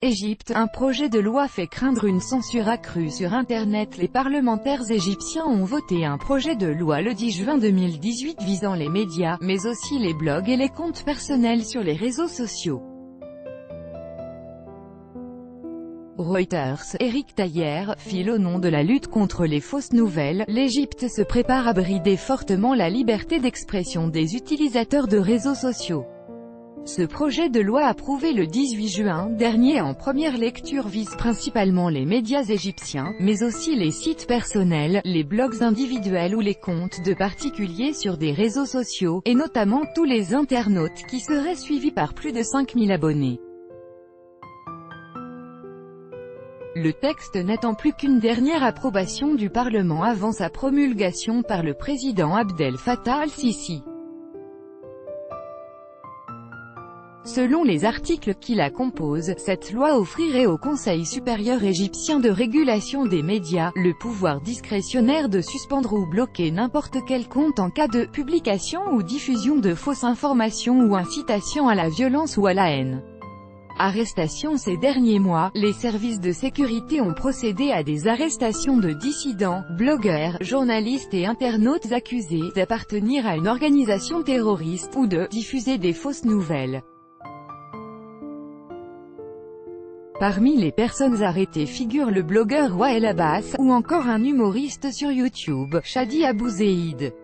Égypte, un projet de loi fait craindre une censure accrue sur Internet. Les parlementaires égyptiens ont voté un projet de loi le 10 juin 2018 visant les médias, mais aussi les blogs et les comptes personnels sur les réseaux sociaux. Reuters, Éric Taillère, file au nom de la lutte contre les fausses nouvelles. L'Égypte se prépare à brider fortement la liberté d'expression des utilisateurs de réseaux sociaux. Ce projet de loi approuvé le 18 juin dernier en première lecture vise principalement les médias égyptiens, mais aussi les sites personnels, les blogs individuels ou les comptes de particuliers sur des réseaux sociaux, et notamment tous les internautes qui seraient suivis par plus de 5000 abonnés. Le texte n'attend plus qu'une dernière approbation du Parlement avant sa promulgation par le président Abdel Fattah al-Sisi. Selon les articles qui la composent, cette loi offrirait au Conseil supérieur égyptien de régulation des médias, le pouvoir discrétionnaire de suspendre ou bloquer n'importe quel compte en cas de publication ou diffusion de fausses informations ou incitation à la violence ou à la haine. Arrestations. Ces derniers mois, les services de sécurité ont procédé à des arrestations de dissidents, blogueurs, journalistes et internautes accusés d'appartenir à une organisation terroriste ou de diffuser des fausses nouvelles. Parmi les personnes arrêtées figurent le blogueur Wael Abbas, ou encore un humoriste sur YouTube, Shadi Abou Zeid.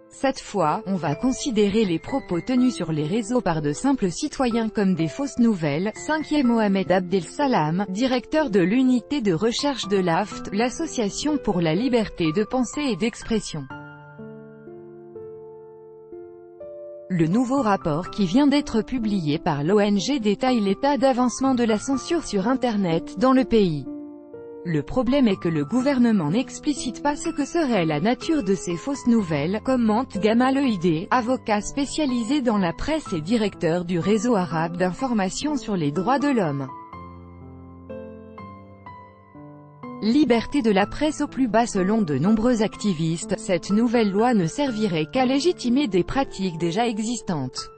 Cette fois, on va considérer les propos tenus sur les réseaux par de simples citoyens comme des fausses nouvelles. 5e Mohamed Abdel Salam, directeur de l'unité de recherche de l'AFT, l'Association pour la liberté de pensée et d'expression. Le nouveau rapport qui vient d'être publié par l'ONG détaille l'état d'avancement de la censure sur Internet dans le pays. Le problème est que le gouvernement n'explicite pas ce que serait la nature de ces fausses nouvelles, commente Gamal Eidé, avocat spécialisé dans la presse et directeur du réseau arabe d'information sur les droits de l'homme. Liberté de la presse au plus bas. Selon de nombreux activistes, cette nouvelle loi ne servirait qu'à légitimer des pratiques déjà existantes.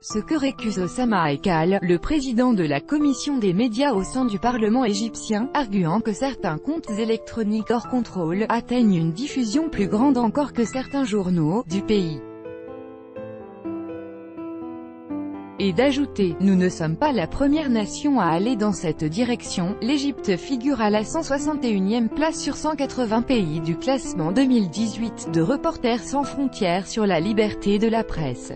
Ce que récuse Osama Haikal, le président de la commission des médias au sein du Parlement égyptien, arguant que certains comptes électroniques hors contrôle atteignent une diffusion plus grande encore que certains journaux du pays. Et d'ajouter, nous ne sommes pas la première nation à aller dans cette direction. L'Égypte figure à la 161e place sur 180 pays du classement 2018 de Reporters sans frontières sur la liberté de la presse.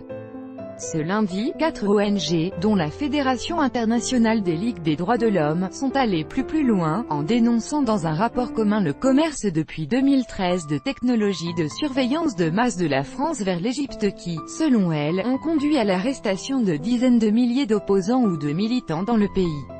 Ce lundi, 4 ONG, dont la Fédération internationale des ligues des droits de l'homme, sont allées plus loin, en dénonçant dans un rapport commun le commerce depuis 2013 de technologies de surveillance de masse de la France vers l'Égypte qui, selon elles, ont conduit à l'arrestation de dizaines de milliers d'opposants ou de militants dans le pays.